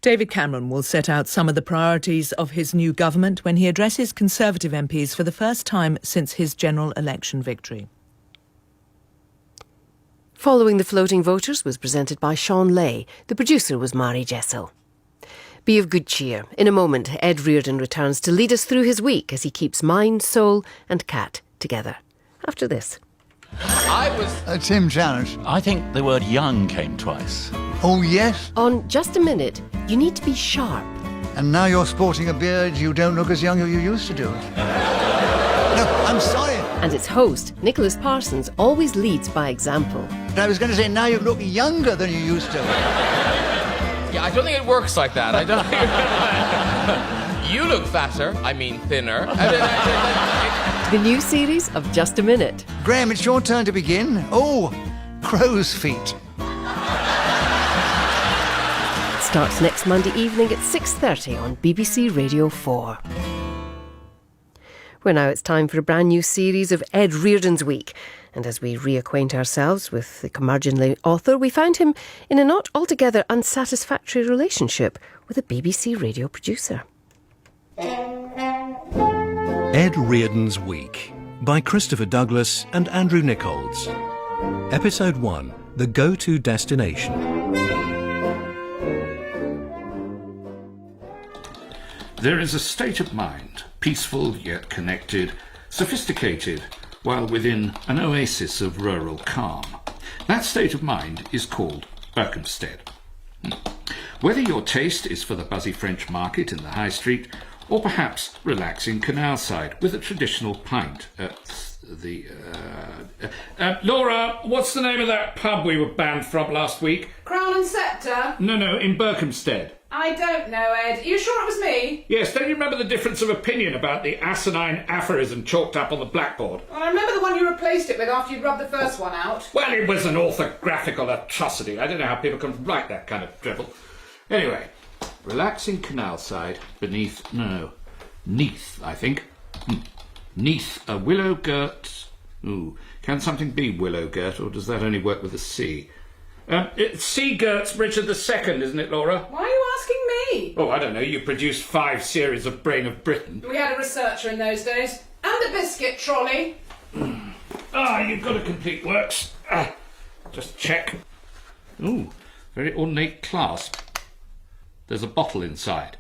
David Cameron will set out some of the priorities of his new government when he addresses Conservative MPs for the first time since his general election victory. Following the Floating Voters was presented by Sean Lay. The producer was Mari Jessel. Be of good cheer. In a moment, Ed Reardon returns to lead us through his week as he keeps mind, soul and cat together. After this. Tim Janet. I think the word young came twice. Oh, yes? On Just a Minute, you need to be sharp. And now you're sporting a beard, you don't look as young as you used to do it. No, I'm sorry. And its host, Nicholas Parsons, always leads by example. I was going to say, now you look younger than you used to. Yeah, I don't think it works like that. I don't think... You look fatter. I mean thinner. The new series of Just a Minute. Graham, it's your turn to begin. Oh, crow's feet. It starts next Monday evening at 6:30 on BBC Radio 4. Well, now it's time for a brand new series of Ed Reardon's Week. And as we reacquaint ourselves with the curmudgeonly author, we found him in a not altogether unsatisfactory relationship with a BBC radio producer. Ed Reardon's Week by Christopher Douglas and Andrew Nichols. Episode 1, The Go-To Destination. There is a state of mind, peaceful yet connected, sophisticated, while within an oasis of rural calm. That state of mind is called Berkhamsted. Whether your taste is for the buzzy French market in the high street, or perhaps relaxing canal side with a traditional pint at the... Laura, what's the name of that pub we were banned from last week? Crown and Sceptre? No, in Berkhamsted. I don't know, Ed. Are you sure it was me? Yes, don't you remember the difference of opinion about the asinine aphorism chalked up on the blackboard? Well, I remember the one you replaced it with after you'd rubbed the first one out. Well, it was an orthographical atrocity. I don't know how people can write that kind of dribble. Anyway, relaxing canal side neath, I think. Neath a willow girt... Ooh, can something be willow girt, or does that only work with a C? Sea girt's Richard II, isn't it, Laura? Why are you asking me? Oh, I don't know. You produced 5 series of Brain of Britain. We had a researcher in those days. And a biscuit trolley. You've got a complete works. Just check. Ooh, very ornate clasp. There's a bottle inside.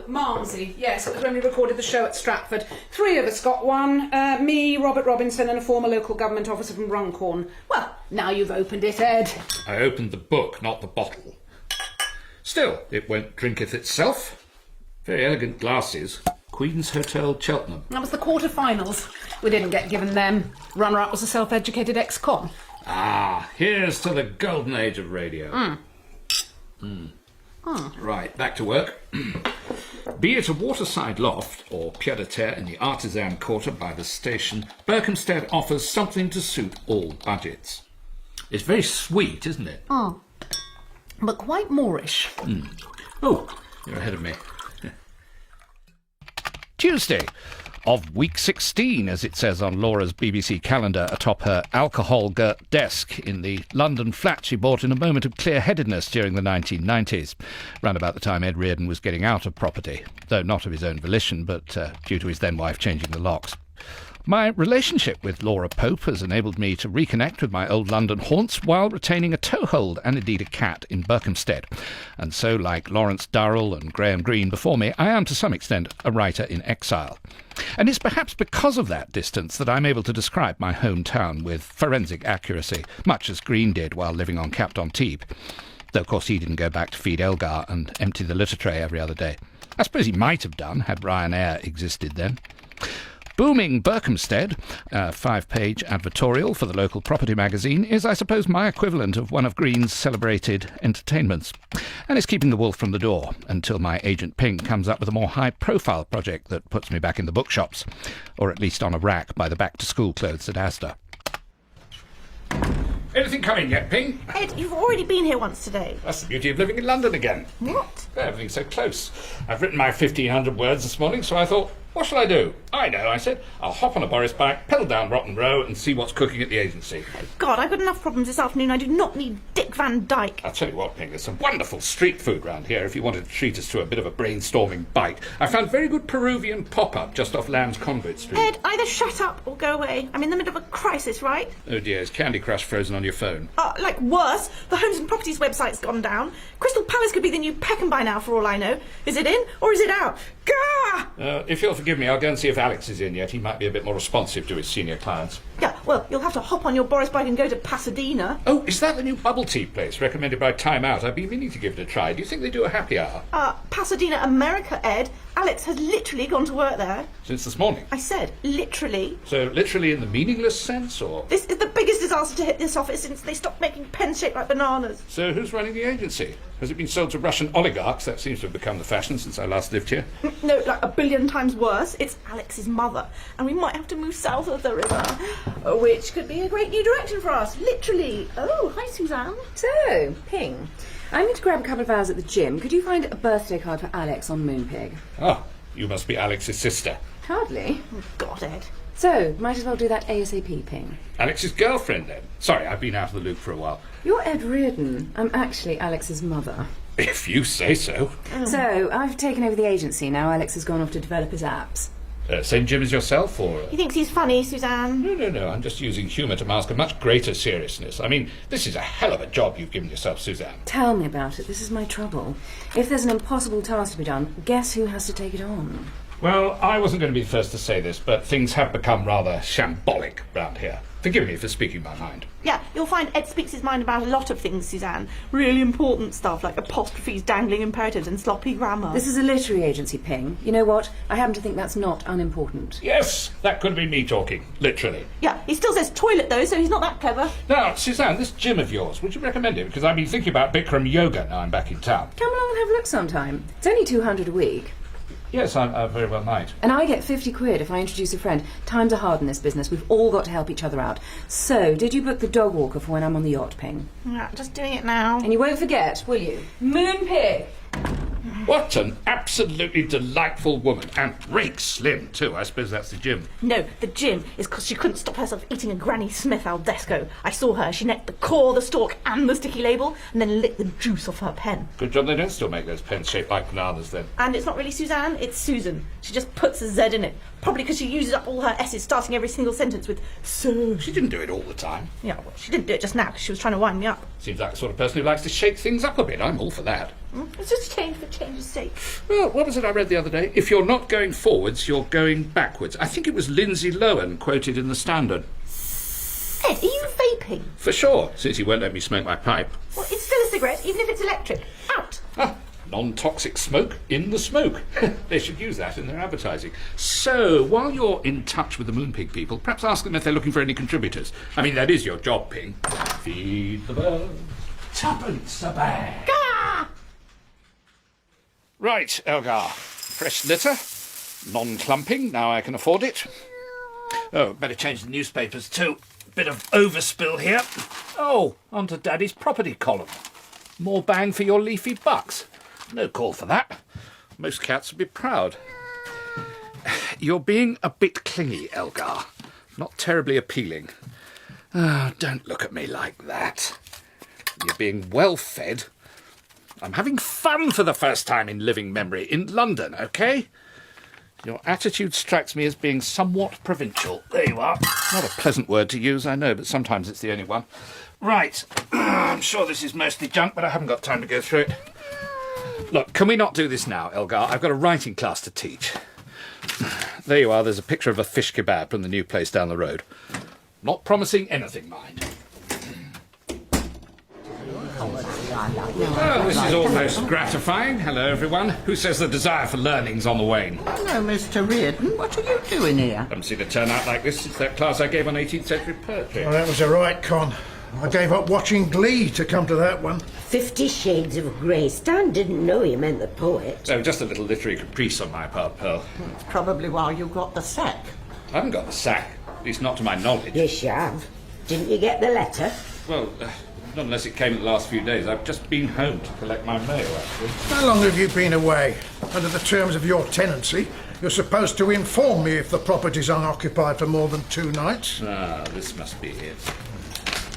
Malmsey. Yes, it was when we recorded the show at Stratford. 3 of us got one. Me, Robert Robinson and a former local government officer from Runcorn. Well, now you've opened it, Ed. I opened the book, not the bottle. Still, it won't drinketh itself. Very elegant glasses. Queen's Hotel, Cheltenham. That was the quarter-finals. We didn't get given them. Runner-up was a self-educated ex-con. Here's to the golden age of radio. Right, back to work. Be it a waterside loft or pied-à-terre in the artisan quarter by the station, Berkhamsted offers something to suit all budgets. It's very sweet, isn't it? But quite Moorish. Oh, you're ahead of me. Tuesday of week 16, as it says on Laura's BBC calendar atop her alcohol-girt desk in the London flat she bought in a moment of clear-headedness during the 1990s, round about the time Ed Reardon was getting out of property, though not of his own volition, but due to his then-wife changing the locks. My relationship with Laura Pope has enabled me to reconnect with my old London haunts while retaining a toehold and indeed a cat in Berkhamsted. And so, like Lawrence Durrell and Graham Greene before me, I am to some extent a writer in exile. And it's perhaps because of that distance that I'm able to describe my hometown with forensic accuracy, much as Greene did while living on Capton-Tebe. Though, of course, he didn't go back to feed Elgar and empty the litter tray every other day. I suppose he might have done, had Ryanair existed then. Booming Berkhamsted, a 5-page advertorial for the local property magazine, is, I suppose, my equivalent of one of Greene's celebrated entertainments. And it's keeping the wolf from the door until my agent Pink comes up with a more high-profile project that puts me back in the bookshops, or at least on a rack by the back-to-school clothes at Asda. Anything coming yet, Ping? Ed, you've already been here once today. That's the beauty of living in London again. What? Everything's so close. I've written my 1,500 words this morning, so I thought, What shall I do? I know, I said. I'll hop on a Boris bike, pedal down Rotten Row and see what's cooking at the agency. God, I've got enough problems this afternoon. I do not need Dick Van Dyke. I'll tell you what, Ping, there's some wonderful street food round here if you wanted to treat us to a bit of a brainstorming bite. I found very good Peruvian pop-up just off Lamb's Conduit Street. Ed, either shut up or go away. I'm in the middle of a crisis, right? Oh dear, is Candy Crush frozen on your phone? Like worse. The Homes and Properties website's gone down. Crystal Palace could be the new Peckham by now, for all I know. Is it in or is it out? Gah! If you'll forgive me, I'll go and see if Alex is in yet. He might be a bit more responsive to his senior clients. Yeah, well, you'll have to hop on your Boris bike and go to Pasadena. Oh, is that the new bubble tea place recommended by Time Out? I've been meaning to give it a try. Do you think they do a happy hour? Pasadena, America, Ed. Alex has literally gone to work there. Since this morning? I said, literally. So literally in the meaningless sense, or...? This is the biggest disaster to hit this office since they stopped making pens shaped like bananas. So who's running the agency? Has it been sold to Russian oligarchs? That seems to have become the fashion since I last lived here. No, like a billion times worse. It's Alex's mother, and we might have to move south of the river, which could be a great new direction for us, literally. Oh, hi, Suzanne. So, Ping, I need to grab a couple of hours at the gym. Could you find a birthday card for Alex on Moonpig? Ah, you must be Alex's sister. Hardly. Oh, God, Ed. So, might as well do that ASAP, Ping. Alex's girlfriend, then? Sorry, I've been out of the loop for a while. You're Ed Reardon. I'm actually Alex's mother. If you say so. So, I've taken over the agency now. Alex has gone off to develop his apps. Same gym as yourself, or...? He thinks he's funny, Suzanne. No, I'm just using humour to mask a much greater seriousness. I mean, this is a hell of a job you've given yourself, Suzanne. Tell me about it. This is my trouble. If there's an impossible task to be done, guess who has to take it on? Well, I wasn't going to be the first to say this, but things have become rather shambolic round here. Forgive me for speaking my mind. Yeah, you'll find Ed speaks his mind about a lot of things, Suzanne. Really important stuff, like apostrophes, dangling imperatives, and sloppy grammar. This is a literary agency, Ping. You know what? I happen to think that's not unimportant. Yes, that could be me talking, literally. Yeah, he still says toilet, though, so he's not that clever. Now, Suzanne, this gym of yours, would you recommend it? Because I've been thinking about Bikram yoga now I'm back in town. Come along and have a look sometime. It's only $200 a week. Yes, I very well might. And I get 50 quid if I introduce a friend. Times are hard in this business. We've all got to help each other out. So, did you book the dog walker for when I'm on the yacht, Ping? Yeah, just doing it now. And you won't forget, will you? Moonpig! What an absolutely delightful woman. And rake slim, too. I suppose that's the gym. No, the gym is because she couldn't stop herself eating a Granny Smith al desco. I saw her. She necked the core, the stalk, and the sticky label, and then licked the juice off her pen. Good job they don't still make those pens shaped like bananas, then. And it's not really Suzanne, it's Susan. She just puts a Z in it. Probably because she uses up all her S's, starting every single sentence with so. She didn't do it all the time. Yeah, well, she didn't do it just now because she was trying to wind me up. Seems like the sort of person who likes to shake things up a bit. I'm all for that. It's just change for change's sake. Well, what was it I read the other day? If you're not going forwards, you're going backwards. I think it was Lindsay Lohan quoted in the Standard. Ed, are you vaping? For sure, since you won't let me smoke my pipe. Well, it's still a cigarette, even if it's electric. Out! Ah, non-toxic smoke in the smoke. They should use that in their advertising. So, while you're in touch with the Moonpig people, perhaps ask them if they're looking for any contributors. I mean, that is your job, Ping. Feed the birds. Tuppence a bag. Gah! Right, Elgar. Fresh litter. Non-clumping, now I can afford it. Oh, better change the newspapers too. Bit of overspill here. Oh, onto Daddy's property column. More bang for your leafy bucks. No call for that. Most cats would be proud. You're being a bit clingy, Elgar. Not terribly appealing. Oh, don't look at me like that. You're being well fed. I'm having fun for the first time in living memory in London, OK? Your attitude strikes me as being somewhat provincial. There you are. Not a pleasant word to use, I know, but sometimes it's the only one. Right. I'm sure this is mostly junk, but I haven't got time to go through it. Look, can we not do this now, Elgar? I've got a writing class to teach. There you are. There's a picture of a fish kebab from the new place down the road. Not promising anything, mind. Well, this is almost gratifying. Hello, everyone. Who says the desire for learning's on the wane? Hello, Mr. Reardon. What are you doing here? Haven't seen it turn out like this since that class I gave on 18th century poetry. Well, that was a right con. I gave up watching Glee to come to that one. 50 Shades of Grey. Stan didn't know you meant the poet. Oh, just a little literary caprice on my part, Pearl. It's probably why you got the sack. I haven't got the sack. At least not to my knowledge. Yes, you have. Didn't you get the letter? Well, not unless it came in the last few days. I've just been home to collect my mail, actually. How long have you been away? Under the terms of your tenancy, You're supposed to inform me if the property's unoccupied for more than 2 nights. Ah, this must be it.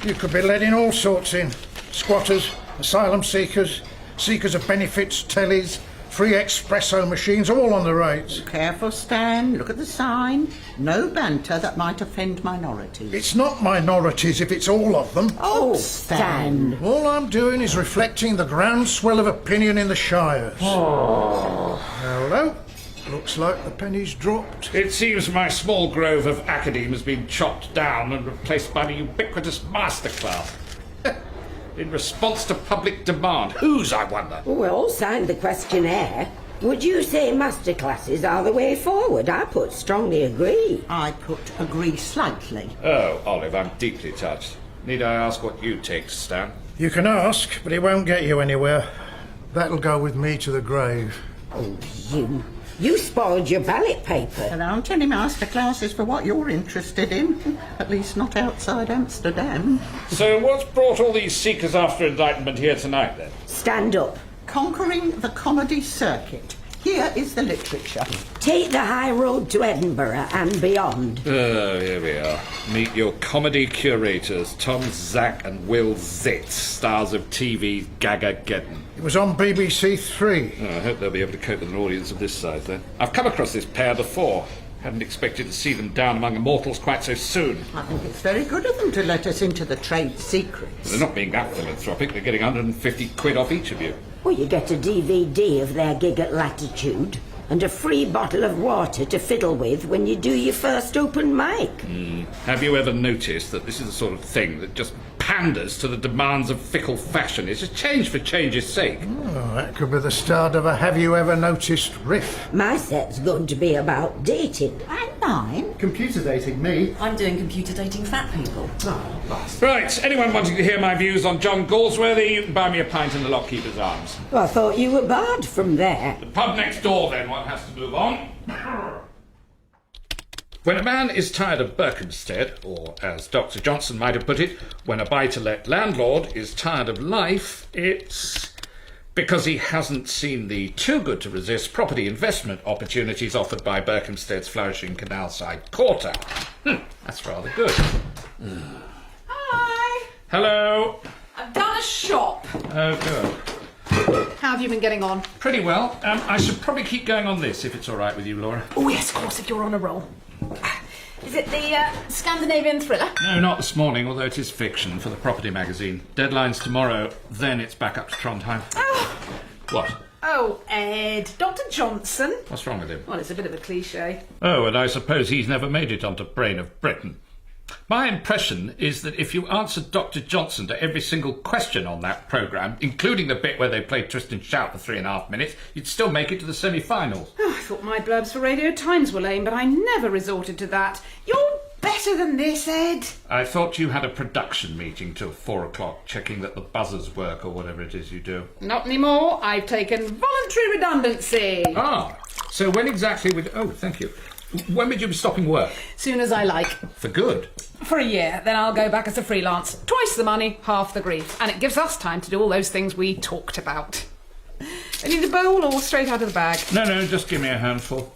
You could be letting all sorts in. Squatters, asylum seekers, seekers of benefits, tellies, free espresso machines, all on the rates. Careful, Stan. Look at the sign. No banter that might offend minorities. It's not minorities if it's all of them. Oh, Stan. All I'm doing is reflecting the groundswell of opinion in the shires. Oh. Hello? Looks like the penny's dropped. It seems my small grove of academe has been chopped down and replaced by the ubiquitous masterclass. In response to public demand. Whose, I wonder? We all signed the questionnaire. Would you say masterclasses are the way forward? I put strongly agree. I put agree slightly. Oh, Olive, I'm deeply touched. Need I ask what you take, Stan? You can ask, but it won't get you anywhere. That'll go with me to the grave. Oh, you spoiled your ballot paper. There aren't any masterclasses for what you're interested in. At least not outside Amsterdam. So what's brought all these seekers after enlightenment here tonight, then? Stand up. Conquering the comedy circuit. Here is the literature. Take the high road to Edinburgh and beyond. Oh, here we are. Meet your comedy curators, Tom Zack and Will Zitz, stars of TV's Gagageddon. It was on BBC 3. Oh, I hope they'll be able to cope with an audience of this size, then. I've come across this pair before. Hadn't expected to see them down among immortals quite so soon. I think it's very good of them to let us into the trade secrets. They're not being that philanthropic. They're getting 150 quid off each of you. Well, you get a DVD of their gig at Latitude and a free bottle of water to fiddle with when you do your first open mic. Have you ever noticed that this is the sort of thing that just panders to the demands of fickle fashion? It's a change for change's sake. Oh, that could be the start of a have you ever noticed riff. My set's going to be about dating. And mine? Computer dating me. I'm doing computer dating fat people. Right, anyone wanting to hear my views on John Galsworthy, you can buy me a pint in the Lockkeeper's Arms. Well, I thought you were barred from there. The pub next door, then, one has to move on. When a man is tired of Berkhamsted, or as Dr. Johnson might have put it, when a buy-to-let landlord is tired of life, it's because he hasn't seen the too-good-to-resist property investment opportunities offered by Berkhamsted's flourishing canal-side quarter. That's rather good. Hi. Hello. I've done a shop. Oh, good. How have you been getting on? Pretty well. I should probably keep going on this, if it's all right with you, Laura. Oh, yes, of course, if you're on a roll. Is it the Scandinavian thriller? No, not this morning, although it is fiction for the property magazine. Deadline's tomorrow, then it's back up to Trondheim. Oh. What? Oh, Ed. Dr. Johnson. What's wrong with him? Well, it's a bit of a cliché. Oh, and I suppose he's never made it onto Brain of Britain. My impression is that if you answered Dr. Johnson to every single question on that programme, including the bit where they played Twist and Shout for 3.5 minutes, you'd still make it to the semi-finals. Oh, I thought my blurbs for Radio Times were lame, but I never resorted to that. You're better than this, Ed. I thought you had a production meeting till 4 o'clock, checking that the buzzers work or whatever it is you do. Not anymore. I've taken voluntary redundancy. Ah, so when exactly would... Oh, thank you. When would you be stopping work? Soon as I like. For good? For a year, then I'll go back as a freelance. Twice the money, half the grief. And it gives us time to do all those things we talked about. I need a bowl or straight out of the bag? No, just give me a handful.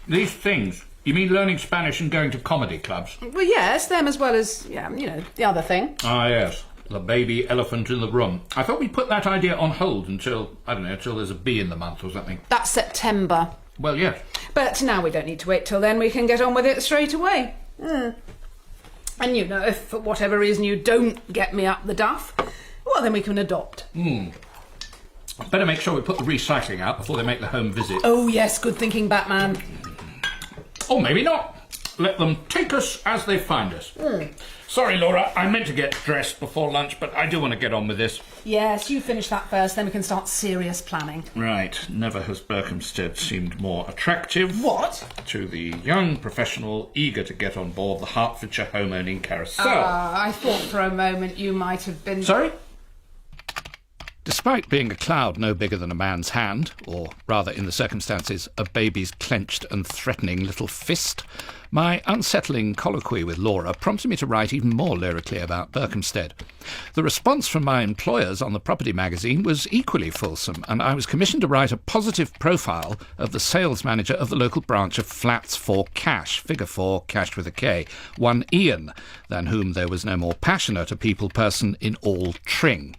These things, you mean learning Spanish and going to comedy clubs? Well, yes, them as well as, the other thing. Ah, yes. The baby elephant in the room. I thought we'd put that idea on hold until, until there's a bee in the month or something. That's September. Well, yes. But now we don't need to wait till then. We can get on with it straight away. And if for whatever reason you don't get me up the duff, well, then we can adopt. Better make sure we put the recycling out before they make the home visit. Oh, yes, good thinking, Batman. Or maybe not. Let them take us as they find us. Sorry, Laura, I meant to get dressed before lunch, but I do want to get on with this. Yes, you finish that first, then we can start serious planning. Right. Never has Berkhamsted seemed more attractive. What? To the young professional eager to get on board the Hertfordshire home-owning carousel. I thought for a moment you might have been... Sorry? Despite being a cloud no bigger than a man's hand, or rather in the circumstances a baby's clenched and threatening little fist, my unsettling colloquy with Laura prompted me to write even more lyrically about Berkhamsted. The response from my employers on the property magazine was equally fulsome, and I was commissioned to write a positive profile of the sales manager of the local branch of Flats for Cash, figure 4, cashed with a K, one Ian, than whom there was no more passionate a people person in all Tring.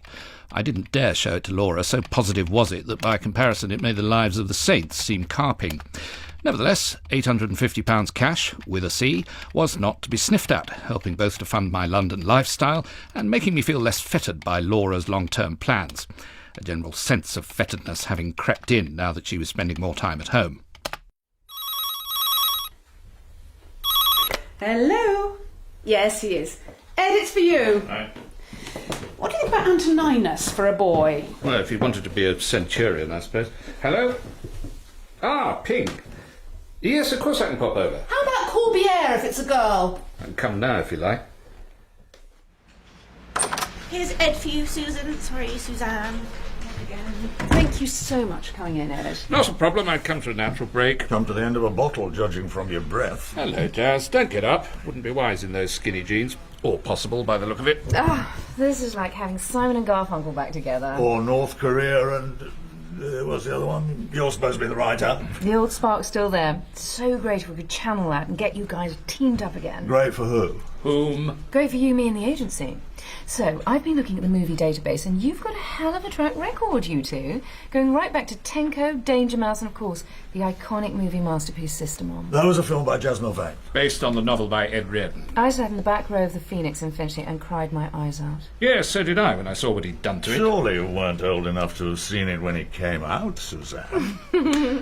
I didn't dare show it to Laura, so positive was it that by comparison it made the lives of the saints seem carping. Nevertheless, £850 cash, with a C, was not to be sniffed at, helping both to fund my London lifestyle and making me feel less fettered by Laura's long-term plans, a general sense of fetteredness having crept in now that she was spending more time at home. Hello? Yes, he is. Ed, it's for you. Right. What do you think about Antoninus for a boy? Well, if he wanted to be a centurion, I suppose. Hello? Ah, Ping. Yes, of course I can pop over. How about Corbière if it's a girl? I can come now if you like. Here's Ed for you, Susan. Sorry, Suzanne. Again. Thank you so much for coming in, Ed. Not a problem, I'd come to a natural break. Come to the end of a bottle, judging from your breath. Hello, Jaz. Don't get up. Wouldn't be wise in those skinny jeans. Or possible, by the look of it. This is like having Simon and Garfunkel back together. Or North Korea and... what's the other one? You're supposed to be the writer. The old spark's still there. So great if we could channel that and get you guys teamed up again. Great for who? Whom? Great for you, me and the agency. So, I've been looking at the movie database and you've got a hell of a track record, you two. Going right back to Tenko, Danger Mouse and, of course, the iconic movie masterpiece System On. That was a film by Jaz Milvane. Based on the novel by Ed Reardon. I sat in the back row of the Phoenix in Finchley and cried my eyes out. Yes, so did I when I saw what he'd done to it. Surely you weren't old enough to have seen it when it came out, Suzanne.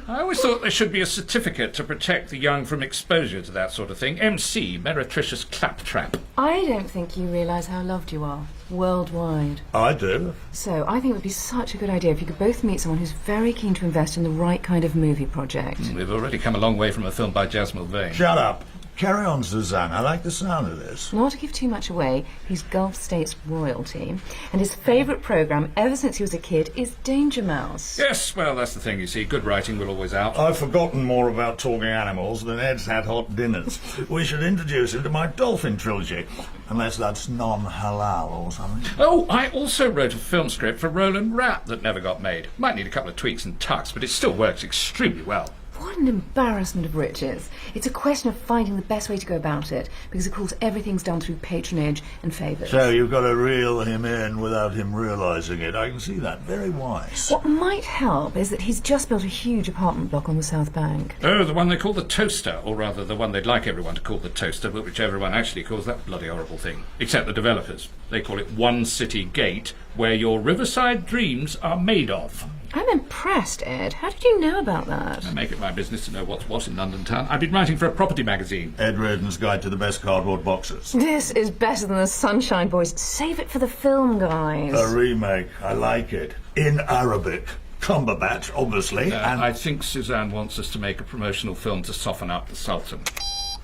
I always thought there should be a certificate to protect the young from exposure to that sort of thing. MC, meretricious claptrap. I don't think you realise how loved you are. Worldwide. I do. So, I think it would be such a good idea if you could both meet someone who's very keen to invest in the right kind of movie project. We've already come a long way from a film by Jaz Milvane. Shut up. Carry on, Suzanne. I like the sound of this. Not to give too much away, he's Gulf States royalty, and his favourite programme ever since he was a kid is Danger Mouse. Yes, well, that's the thing, you see. Good writing will always out. I've forgotten more about talking animals than Ed's had hot dinners. We should introduce him to my dolphin trilogy, unless that's non-halal or something. Oh, I also wrote a film script for Roland Rat that never got made. Might need a couple of tweaks and tucks, but it still works extremely well. What an embarrassment of riches. It's a question of finding the best way to go about it, because of course everything's done through patronage and favours. So you've got to reel him in without him realising it. I can see that. Very wise. What might help is that he's just built a huge apartment block on the South Bank. Oh, the one they call the Toaster, or rather the one they'd like everyone to call the Toaster, but which everyone actually calls that bloody horrible thing. Except the developers. They call it One City Gate, where your riverside dreams are made of. I'm impressed, Ed. How did you know about that? I make it my business to know what's what in London town. I've been writing for a property magazine. Ed Reardon's Guide to the Best Cardboard Boxes. This is better than the Sunshine Boys. Save it for the film, guys. A remake. I like it. In Arabic. Cumberbatch, obviously. And I think Suzanne wants us to make a promotional film to soften up the Sultan.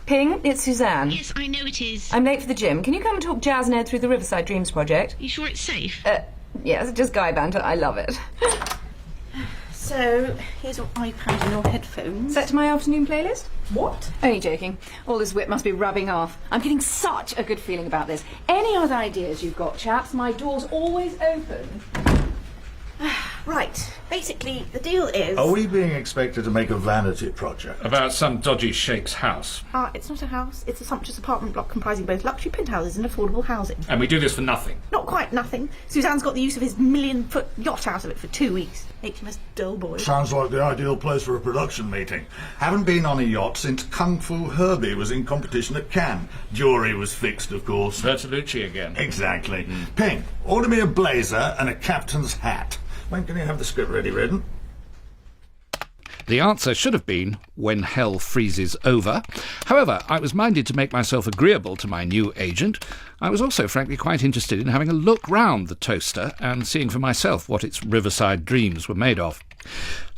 Ping, it's Suzanne. Yes, I know it is. I'm late for the gym. Can you come and talk Jaz and Ed through the Riverside Dreams project? You sure it's safe? Yes, just guy banter. I love it. So, here's your iPad and your headphones. Set to my afternoon playlist? What? Only joking. All this whip must be rubbing off. I'm getting such a good feeling about this. Any other ideas you've got, chaps? My door's always open. Right. Basically, the deal is... Are we being expected to make a vanity project? About some dodgy sheik's house. It's not a house. It's a sumptuous apartment block comprising both luxury penthouses and affordable housing. And we do this for nothing. Not quite nothing. Suzanne's got the use of his million-foot yacht out of it for 2 weeks. HMS Doughboy. Sounds like the ideal place for a production meeting. Haven't been on a yacht since Kung Fu Herbie was in competition at Cannes. Jury was fixed, of course. Bertolucci again. Exactly. Ping, order me a blazer and a captain's hat. When can you have the script ready, Reardon? The answer should have been when hell freezes over. However, I was minded to make myself agreeable to my new agent. I was also frankly quite interested in having a look round the toaster and seeing for myself what its riverside dreams were made of.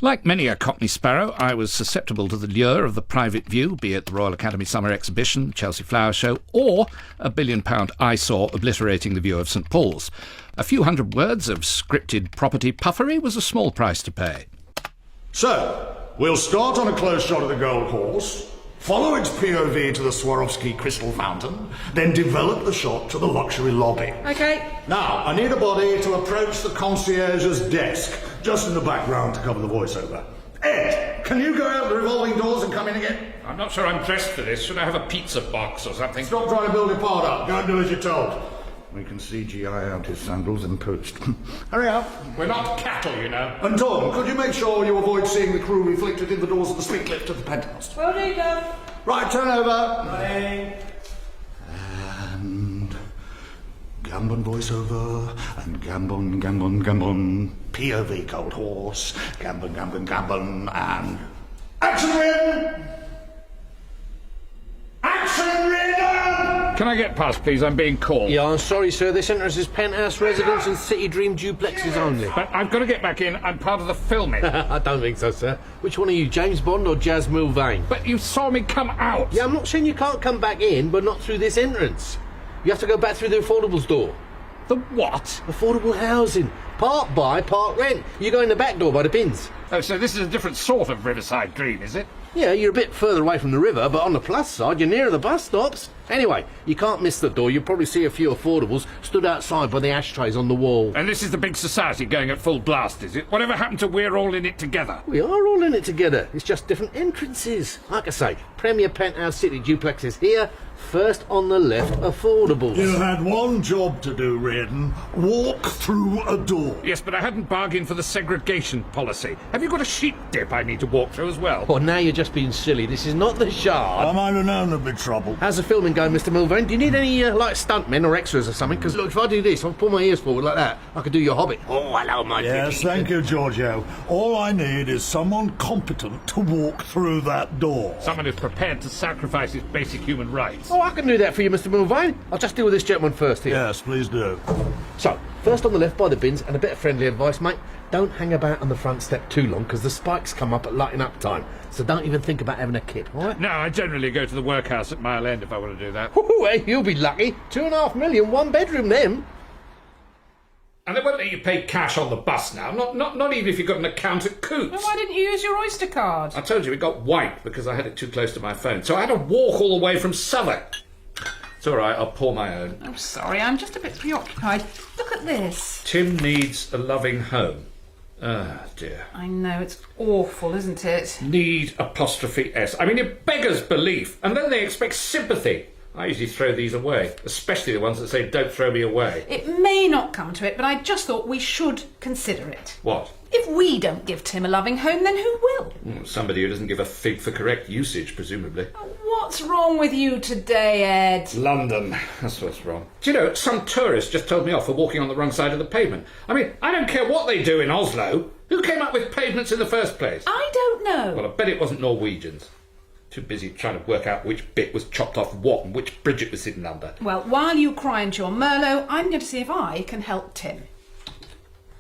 Like many a Cockney sparrow, I was susceptible to the lure of the private view, be it the Royal Academy Summer Exhibition, the Chelsea Flower Show, or a £1 billion eyesore obliterating the view of St Paul's. A few hundred words of scripted property puffery was a small price to pay. So, we'll start on a close shot of the Gold Horse, follow its POV to the Swarovski Crystal Fountain, then develop the shot to the luxury lobby. OK. Now, I need a body to approach the concierge's desk, just in the background to cover the voiceover. Ed, can you go out the revolving doors and come in again? I'm not sure I'm dressed for this. Should I have a pizza box or something? Stop trying to build your part up. Go and do as you're told. We can CGI out his sandals in post. Hurry up. We're not cattle, you know. And Tom, could you make sure you avoid seeing the crew reflected in the doors of the speak lift at the penthouse? Well done. Right, turn over. Morning. And Gambon voiceover, and Gambon. POV Gold Horse, Gambon, and action Reardon! Action Reardon! Can I get past, please? I'm being called. Yeah, I'm sorry, sir. This entrance is penthouse residence and city dream duplexes only. But I've got to get back in. I'm part of the filming. I don't think so, sir. Which one are you, James Bond or Jaz Milvane? But you saw me come out. Yeah, I'm not saying you can't come back in, but not through this entrance. You have to go back through the affordables door. The what? Affordable housing. Part buy, part rent. You go in the back door by the bins. Oh, so this is a different sort of riverside dream, is it? Yeah, you're a bit further away from the river, but on the plus side, you're nearer the bus stops. Anyway, you can't miss the door. You'll probably see a few affordables stood outside by the ashtrays on the wall. And this is the big society going at full blast, is it? Whatever happened to we're all in it together? We are all in it together. It's just different entrances. Like I say, Premier Penthouse City duplexes here. First on the left, affordables. You had one job to do, Reardon. Walk through a door. Yes, but I hadn't bargained for the segregation policy. Have you got a sheep dip I need to walk through as well? Oh, now you're just being silly. This is not the Shard. I might have known there'd be trouble. How's the filming going, Mr. Milvane? Do you need any, stuntmen or extras or something? Because, look, if I do this, I'll pull my ears forward like that. I could do your Hobbit. Oh, hello, my Yes, thank you, Giorgio. All I need is someone competent to walk through that door. Someone who's prepared to sacrifice his basic human rights. Oh, I can do that for you, Mr. Milvane. I'll just deal with this gentleman first here. Yes, please do. So, first on the left by the bins, and a bit of friendly advice, mate. Don't hang about on the front step too long, because the spikes come up at lighting up time. So don't even think about having a kip, all right? No, I generally go to the workhouse at Mile End if I want to do that. Ooh, hey, you'll be lucky. 2.5 million, one bedroom, them. And they won't let you pay cash on the bus now, not even if you've got an account at Coots. Well, why didn't you use your Oyster card? I told you it got wiped because I had it too close to my phone, so I had to walk all the way from Southwark. It's all right, I'll pour my own. Oh, sorry, I'm just a bit preoccupied. Look at this. Tim needs a loving home. Ah, dear. I know, it's awful, isn't it? Need apostrophe S. I mean, it beggars belief. And then they expect sympathy. I usually throw these away, especially the ones that say, don't throw me away. It may not come to it, but I just thought we should consider it. What? If we don't give Tim a loving home, then who will? Somebody who doesn't give a fig for correct usage, presumably. What's wrong with you today, Ed? London. That's what's wrong. Do you know, some tourist just told me off for walking on the wrong side of the pavement. I mean, I don't care what they do in Oslo. Who came up with pavements in the first place? I don't know. Well, I bet it wasn't Norwegians. Too busy trying to work out which bit was chopped off what and which bridge it was sitting under. Well, while you cry into your Merlot, I'm going to see if I can help Tim.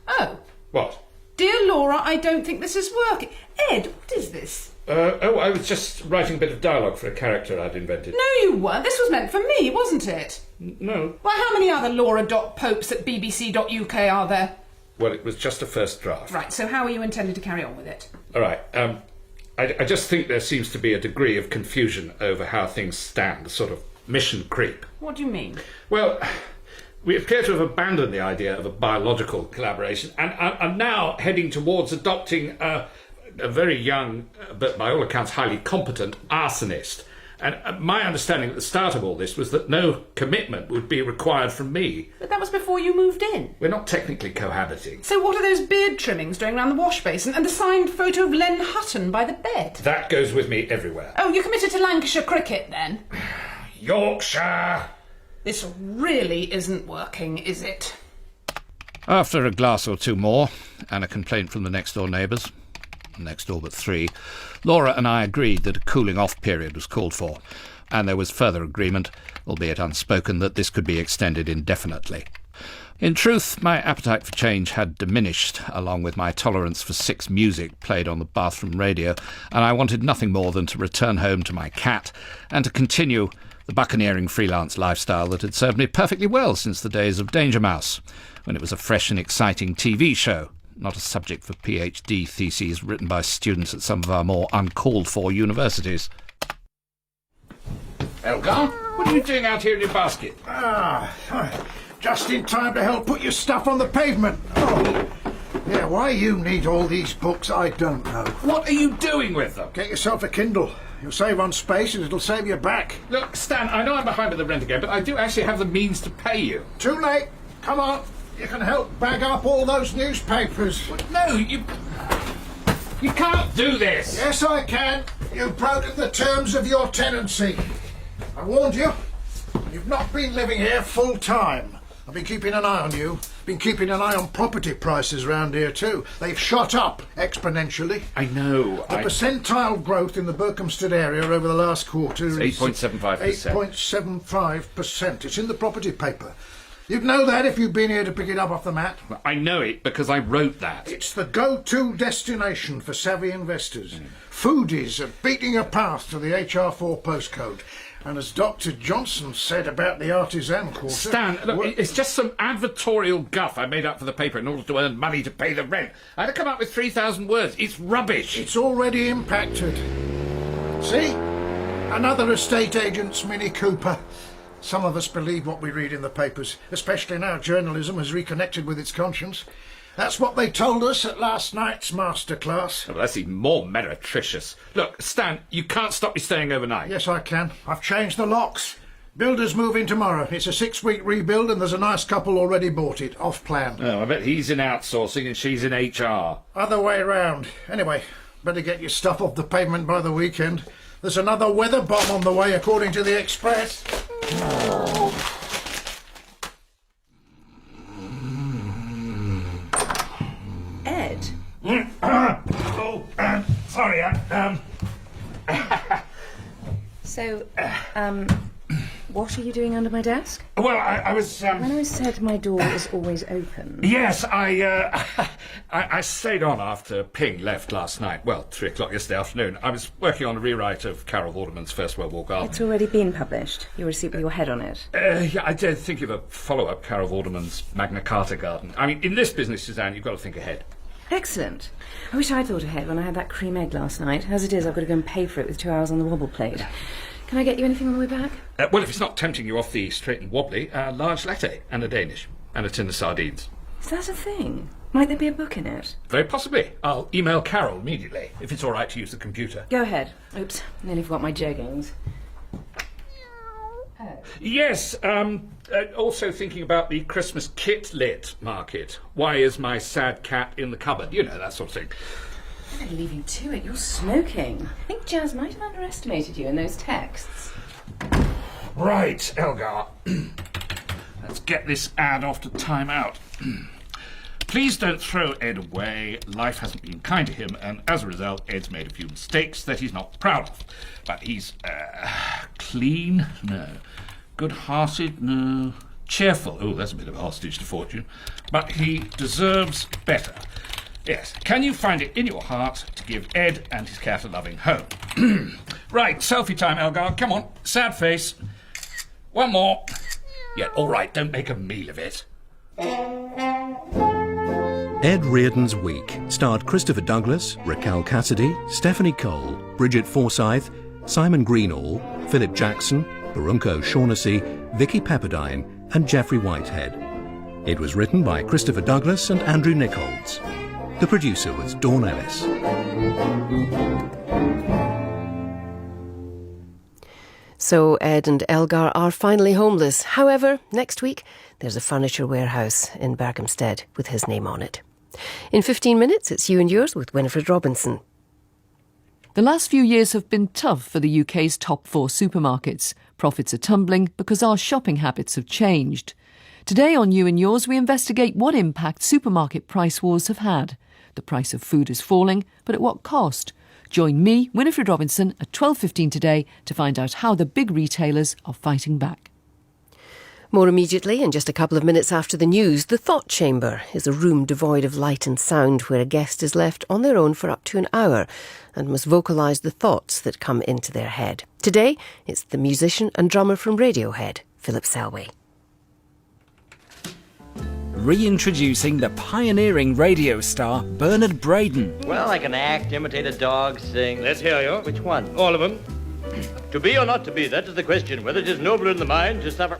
Oh. What? Dear Laura, I don't think this is working. Ed, what is this? I was just writing a bit of dialogue for a character I'd invented. No, you weren't. This was meant for me, wasn't it? No. Well, how many other Laura.popes at bbc.uk are there? Well, it was just a first draft. Right, so how are you intending to carry on with it? All right. I just think there seems to be a degree of confusion over how things stand, sort of mission creep. What do you mean? Well, we appear to have abandoned the idea of a biological collaboration and are now heading towards adopting a very young, but by all accounts highly competent, arsonist. And my understanding at the start of all this was that no commitment would be required from me. But that was before you moved in. We're not technically cohabiting. So what are those beard trimmings doing around the wash basin and the signed photo of Len Hutton by the bed? That goes with me everywhere. Oh, you're committed to Lancashire cricket then? Yorkshire! This really isn't working, is it? After a glass or two more, and a complaint from the next-door neighbours, next door but 3, Laura and I agreed that a cooling-off period was called for, and there was further agreement, albeit unspoken, that this could be extended indefinitely. In truth, my appetite for change had diminished, along with my tolerance for 6 music played on the bathroom radio, and I wanted nothing more than to return home to my cat and to continue the buccaneering freelance lifestyle that had served me perfectly well since the days of Danger Mouse, when it was a fresh and exciting TV show, not a subject for PhD theses written by students at some of our more uncalled-for universities. Elgar, what are you doing out here in your basket? Just in time to help put your stuff on the pavement. Oh, yeah, why you need all these books, I don't know. What are you doing with them? Get yourself a Kindle. You'll save on space and it'll save your back. Look, Stan, I know I'm behind with the rent again, but I do actually have the means to pay you. Too late. Come on. You can help bag up all those newspapers. No, you can't do this. Yes, I can. You've broken the terms of your tenancy. I warned you. You've not been living here full time. I've been keeping an eye on you. Been keeping an eye on property prices round here too. They've shot up exponentially. I know. The percentile growth in the Berkhamsted area over the last quarter is 8.75%. 8.75%. It's in the property paper. You'd know that if you'd been here to pick it up off the mat. Well, I know it because I wrote that. It's the go-to destination for savvy investors. Foodies are beating a path to the HR4 postcode. And as Dr. Johnson said about the artisan quarter... Stan, look, it's just some advertorial guff I made up for the paper in order to earn money to pay the rent. I had to come up with 3,000 words. It's rubbish. It's already impacted. See? Another estate agent's Mini Cooper. Some of us believe what we read in the papers, especially now journalism has reconnected with its conscience. That's what they told us at last night's masterclass. Well, that's even more meretricious. Look, Stan, you can't stop me staying overnight. Yes, I can. I've changed the locks. Builders move in tomorrow. It's a 6-week rebuild and there's a nice couple already bought it, off plan. Oh, I bet he's in outsourcing and she's in HR. Other way round. Anyway, better get your stuff off the pavement by the weekend. There's another weather bomb on the way, according to the Express. Ed? Sorry, So, what are you doing under my desk? Well, I was, When I said my door is always open... Yes, I stayed on after Ping left last night. Well, 3 o'clock yesterday afternoon. I was working on a rewrite of Carol Vorderman's First World War Garden. It's already been published. You received with your head on it. Yeah, I did think of a follow-up, Carol Vorderman's Magna Carta Garden. I mean, in this business, Suzanne, you've got to think ahead. Excellent. I wish I'd thought ahead when I had that cream egg last night. As it is, I've got to go and pay for it with 2 hours on the wobble plate. Can I get you anything on the way back? Well, if it's not tempting you off the straight and wobbly, a large latte and a Danish and a tin of sardines. Is that a thing? Might there be a book in it? Very possibly. I'll email Carol immediately, if it's all right to use the computer. Go ahead. Oops, nearly forgot my jeggings. Oh. Yes, also thinking about the Christmas kit lit market. Why is my sad cat in the cupboard? You know, that sort of thing. I'm going to leave you to it. You're smoking. I think Jaz might have underestimated you in those texts. Right, Elgar. Let's get this ad off to time out. Please don't throw Ed away. Life hasn't been kind to him, and as a result, Ed's made a few mistakes that he's not proud of. But he's clean? No. Good-hearted? No. Cheerful? Oh, that's a bit of a hostage to fortune. But he deserves better. Yes. Can you find it in your heart to give Ed and his cat a loving home? Right, selfie time, Elgar. Come on. Sad face. One more. Yeah, all right. Don't make a meal of it. Ed Reardon's Week starred Christopher Douglas, Raquel Cassidy, Stephanie Cole, Bridget Forsyth, Simon Greenall, Philip Jackson, Barunko Shaughnessy, Vicky Pepperdine and Geoffrey Whitehead. It was written by Christopher Douglas and Andrew Nichols. The producer was Dawn Ellis. So Ed and Elgar are finally homeless. However, next week there's a furniture warehouse in Berkhamsted with his name on it. In 15 minutes, it's You and Yours with Winifred Robinson. The last few years have been tough for the UK's top 4 supermarkets. Profits are tumbling because our shopping habits have changed. Today on You and Yours, we investigate what impact supermarket price wars have had. The price of food is falling, but at what cost? Join me, Winifred Robinson, at 12:15 today to find out how the big retailers are fighting back. More immediately, and just a couple of minutes after the news, the thought chamber is a room devoid of light and sound where a guest is left on their own for up to an hour and must vocalise the thoughts that come into their head. Today, it's the musician and drummer from Radiohead, Philip Selway. Reintroducing the pioneering radio star Bernard Braden. Well, I can act, imitate a dog, sing. Let's hear you. Which one? All of them. To be or not to be, that is the question. Whether it is nobler in the mind to suffer...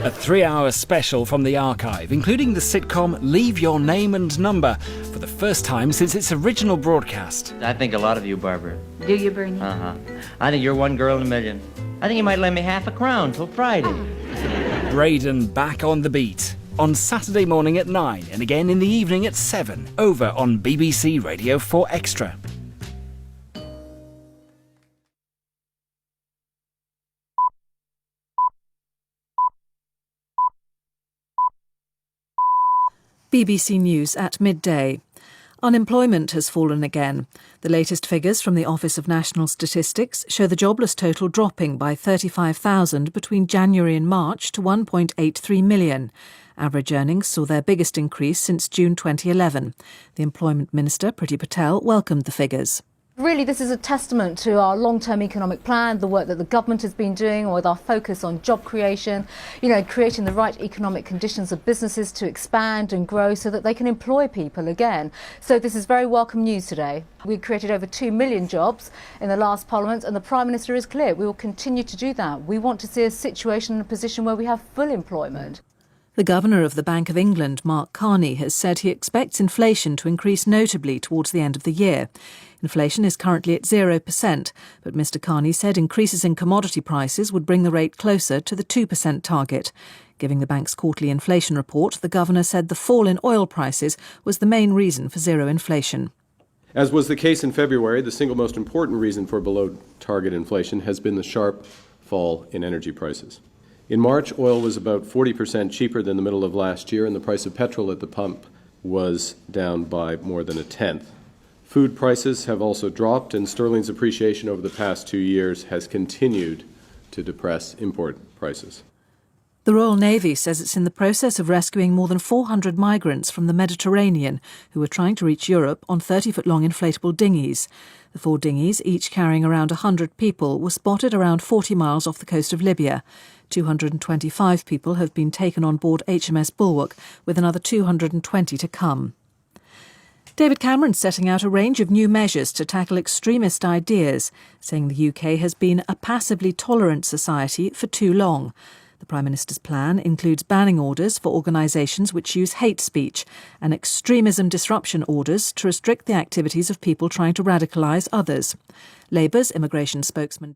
A 3-hour special from the archive, including the sitcom Leave Your Name and Number, for the first time since its original broadcast. I think a lot of you, Barbara. Do you, Bernie? Uh-huh. I think you're one girl in a million. I think you might lend me half a crown till Friday. Braden back on the beat. On Saturday morning at 9 and again in the evening at 7, over on BBC Radio 4 Extra. BBC News at midday. Unemployment has fallen again. The latest figures from the Office of National Statistics show the jobless total dropping by 35,000 between January and March to 1.83 million. Average earnings saw their biggest increase since June 2011. The Employment Minister, Priti Patel, welcomed the figures. Really, this is a testament to our long-term economic plan, the work that the government has been doing with our focus on job creation, creating the right economic conditions for businesses to expand and grow so that they can employ people again. So this is very welcome news today. We created over 2 million jobs in the last Parliament, and the Prime Minister is clear. We will continue to do that. We want to see a situation and a position where we have full employment. The Governor of the Bank of England, Mark Carney, has said he expects inflation to increase notably towards the end of the year. Inflation is currently at 0%, but Mr Carney said increases in commodity prices would bring the rate closer to the 2% target. Giving the bank's quarterly inflation report, the Governor said the fall in oil prices was the main reason for zero inflation. As was the case in February, the single most important reason for below-target inflation has been the sharp fall in energy prices. In March, oil was about 40% cheaper than the middle of last year, and the price of petrol at the pump was down by more than a tenth. Food prices have also dropped, and sterling's appreciation over the past 2 years has continued to depress import prices. The Royal Navy says it's in the process of rescuing more than 400 migrants from the Mediterranean who were trying to reach Europe on 30-foot-long inflatable dinghies. The 4 dinghies, each carrying around 100 people, were spotted around 40 miles off the coast of Libya. 225 people have been taken on board HMS Bulwark, with another 220 to come. David Cameron's setting out a range of new measures to tackle extremist ideas, saying the UK has been a passively tolerant society for too long. The Prime Minister's plan includes banning orders for organisations which use hate speech and extremism disruption orders to restrict the activities of people trying to radicalise others. Labour's immigration spokesman